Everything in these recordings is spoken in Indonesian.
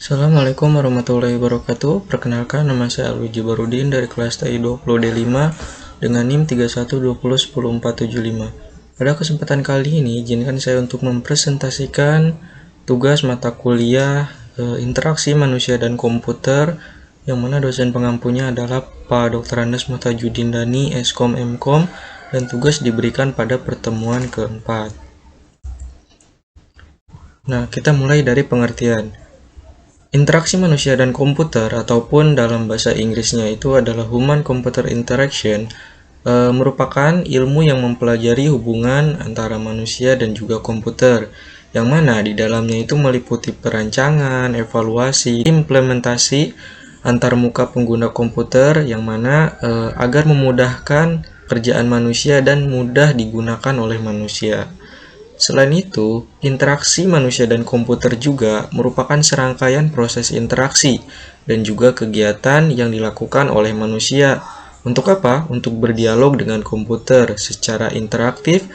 Assalamualaikum warahmatullahi wabarakatuh. Perkenalkan, nama saya Alwi Barudin dari kelas TI 20D5 dengan NIM 3120101475. Pada kesempatan kali ini, izinkan saya untuk mempresentasikan tugas mata kuliah interaksi manusia dan komputer, yang mana dosen pengampunya adalah Pak Dr. Andes Muhtajudin Dani, Eskom Mkom, dan tugas diberikan pada pertemuan keempat. Nah, kita mulai dari pengertian. Interaksi manusia dan komputer, ataupun dalam bahasa Inggrisnya itu adalah Human Computer Interaction, merupakan ilmu yang mempelajari hubungan antara manusia dan juga komputer, yang mana di dalamnya itu meliputi perancangan, evaluasi, implementasi antarmuka pengguna komputer, yang mana agar memudahkan kerjaan manusia dan mudah digunakan oleh manusia. Selain itu, interaksi manusia dan komputer juga merupakan serangkaian proses interaksi dan juga kegiatan yang dilakukan oleh manusia. Untuk apa? Untuk berdialog dengan komputer secara interaktif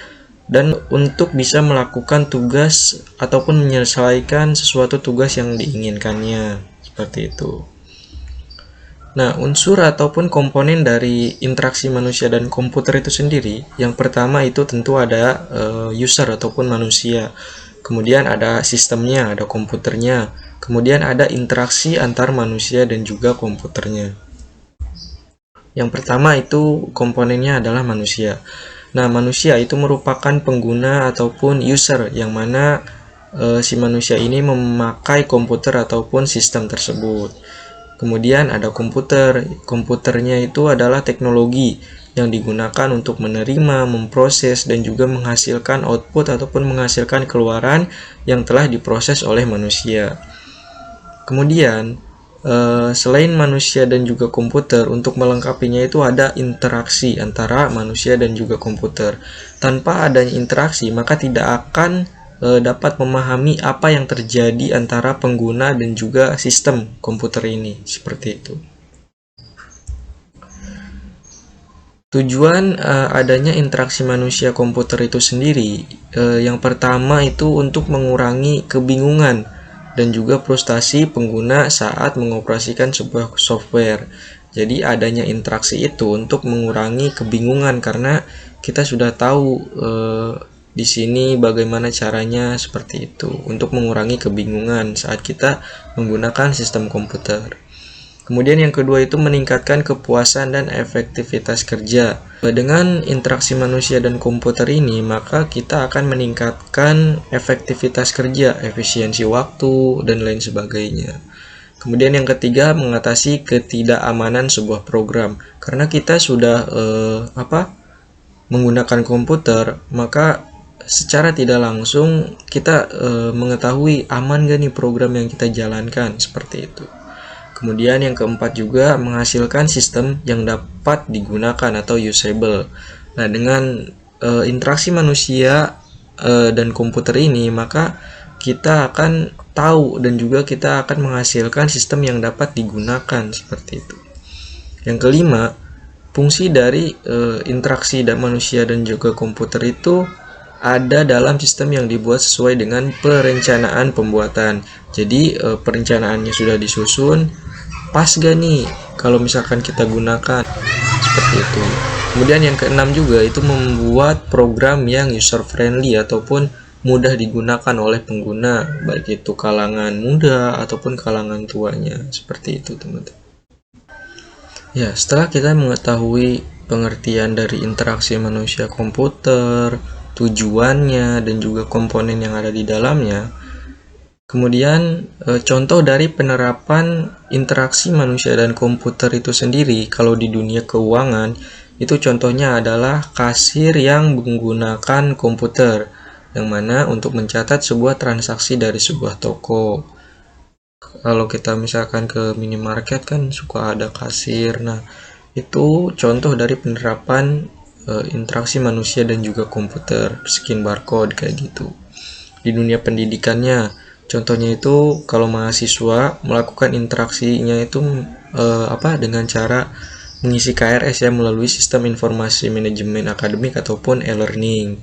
dan untuk bisa melakukan tugas ataupun menyelesaikan sesuatu tugas yang diinginkannya. Seperti itu. Nah, unsur ataupun komponen dari interaksi manusia dan komputer itu sendiri, yang pertama itu tentu ada user ataupun manusia. Kemudian ada sistemnya, ada komputernya. Kemudian ada interaksi antar manusia dan juga komputernya. Yang pertama itu komponennya adalah manusia. Nah, manusia itu merupakan pengguna ataupun user, yang mana si manusia ini memakai komputer ataupun sistem tersebut. Kemudian ada komputer. Komputernya itu adalah teknologi yang digunakan untuk menerima, memproses, dan juga menghasilkan output ataupun menghasilkan keluaran yang telah diproses oleh manusia. Kemudian, selain manusia dan juga komputer, untuk melengkapinya itu ada interaksi antara manusia dan juga komputer. Tanpa adanya interaksi, maka tidak akan dapat memahami apa yang terjadi antara pengguna dan juga sistem komputer ini, seperti itu. Tujuan adanya interaksi manusia komputer itu sendiri, yang pertama itu untuk mengurangi kebingungan dan juga frustasi pengguna saat mengoperasikan sebuah software. Jadi adanya interaksi itu untuk mengurangi kebingungan, karena kita sudah tahu di sini bagaimana caranya, seperti itu, untuk mengurangi kebingungan saat kita menggunakan sistem komputer. Kemudian yang kedua itu meningkatkan kepuasan dan efektivitas kerja. Dengan interaksi manusia dan komputer ini, maka kita akan meningkatkan efektivitas kerja, efisiensi waktu, dan lain sebagainya. Kemudian yang ketiga, mengatasi ketidakamanan sebuah program. Karena kita sudah menggunakan komputer, maka secara tidak langsung kita mengetahui aman gak nih program yang kita jalankan, seperti itu. Kemudian yang keempat juga menghasilkan sistem yang dapat digunakan atau usable. Nah, dengan interaksi manusia dan komputer ini, maka kita akan tahu dan juga kita akan menghasilkan sistem yang dapat digunakan, seperti itu. Yang kelima, fungsi dari interaksi dan manusia dan juga komputer itu ada dalam sistem yang dibuat sesuai dengan perencanaan pembuatan. Jadi perencanaannya sudah disusun, pas gak nih kalau misalkan kita gunakan, seperti itu. Kemudian yang keenam juga itu membuat program yang user friendly ataupun mudah digunakan oleh pengguna, baik itu kalangan muda ataupun kalangan tuanya, seperti itu teman-teman. Ya, setelah kita mengetahui pengertian dari interaksi manusia komputer, tujuannya, dan juga komponen yang ada di dalamnya, kemudian contoh dari penerapan interaksi manusia dan komputer itu sendiri kalau di dunia keuangan, itu contohnya adalah kasir yang menggunakan komputer, yang mana untuk mencatat sebuah transaksi dari sebuah toko. Kalau kita misalkan ke minimarket kan suka ada kasir. Nah, itu contoh dari penerapan interaksi manusia dan juga komputer, scan barcode kayak gitu. Di dunia pendidikannya, contohnya itu kalau mahasiswa melakukan interaksinya itu dengan cara mengisi KRS ya, melalui sistem informasi manajemen akademik ataupun e-learning.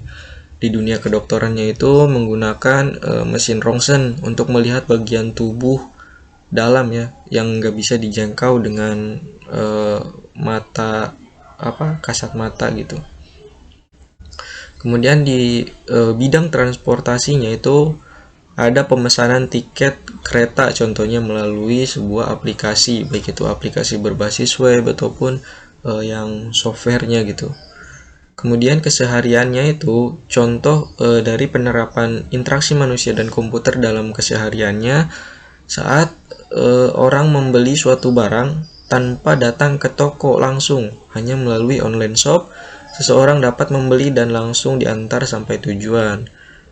Di dunia kedokterannya itu menggunakan mesin Röntgen untuk melihat bagian tubuh dalam ya, yang nggak bisa dijangkau dengan mata kasat mata gitu. Kemudian di bidang transportasinya itu ada pemesanan tiket kereta contohnya melalui sebuah aplikasi, baik itu aplikasi berbasis web ataupun yang softwarenya gitu. Kemudian kesehariannya itu contoh dari penerapan interaksi manusia dan komputer dalam kesehariannya saat orang membeli suatu barang tanpa datang ke toko langsung, hanya melalui online shop, seseorang dapat membeli dan langsung diantar sampai tujuan.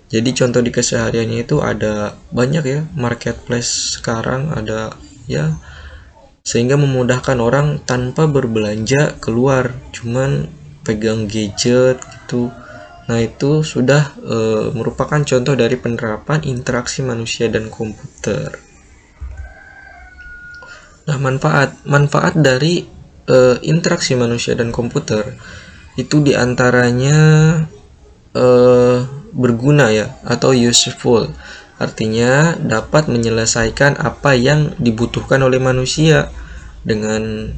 Jadi contoh di kesehariannya itu ada banyak ya, marketplace sekarang ada ya, sehingga memudahkan orang tanpa berbelanja keluar, cuman pegang gadget gitu. Nah, itu sudah merupakan contoh dari penerapan interaksi manusia dan komputer. Nah, manfaat dari interaksi manusia dan komputer itu diantaranya berguna ya, atau useful. Artinya dapat menyelesaikan apa yang dibutuhkan oleh manusia. Dengan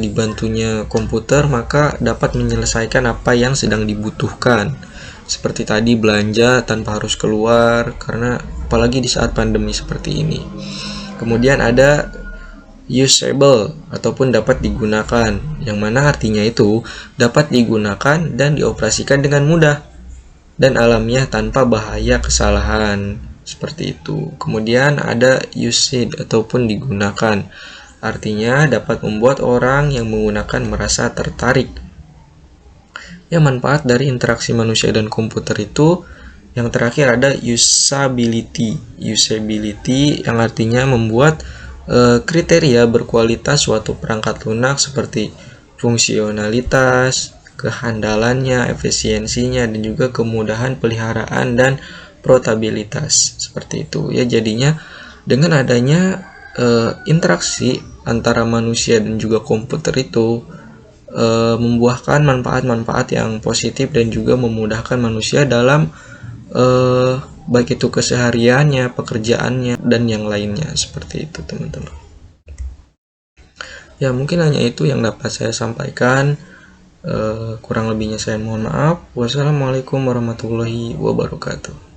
dibantunya komputer, maka dapat menyelesaikan apa yang sedang dibutuhkan. Seperti tadi, belanja tanpa harus keluar, karena apalagi di saat pandemi seperti ini. Kemudian ada usable ataupun dapat digunakan, yang mana artinya itu dapat digunakan dan dioperasikan dengan mudah dan alamiah tanpa bahaya kesalahan, seperti itu. Kemudian ada used ataupun digunakan, artinya dapat membuat orang yang menggunakan merasa tertarik. Ya, manfaat dari interaksi manusia dan komputer itu yang terakhir ada usability. Usability yang artinya membuat kriteria berkualitas suatu perangkat lunak seperti fungsionalitas, kehandalannya, efisiensinya, dan juga kemudahan peliharaan dan portabilitas, seperti itu ya. Jadinya dengan adanya interaksi antara manusia dan juga komputer itu membuahkan manfaat-manfaat yang positif dan juga memudahkan manusia dalam baik itu kesehariannya, pekerjaannya, dan yang lainnya, seperti itu teman-teman. Ya, mungkin hanya itu yang dapat saya sampaikan. Kurang lebihnya saya mohon maaf. Wassalamualaikum warahmatullahi wabarakatuh.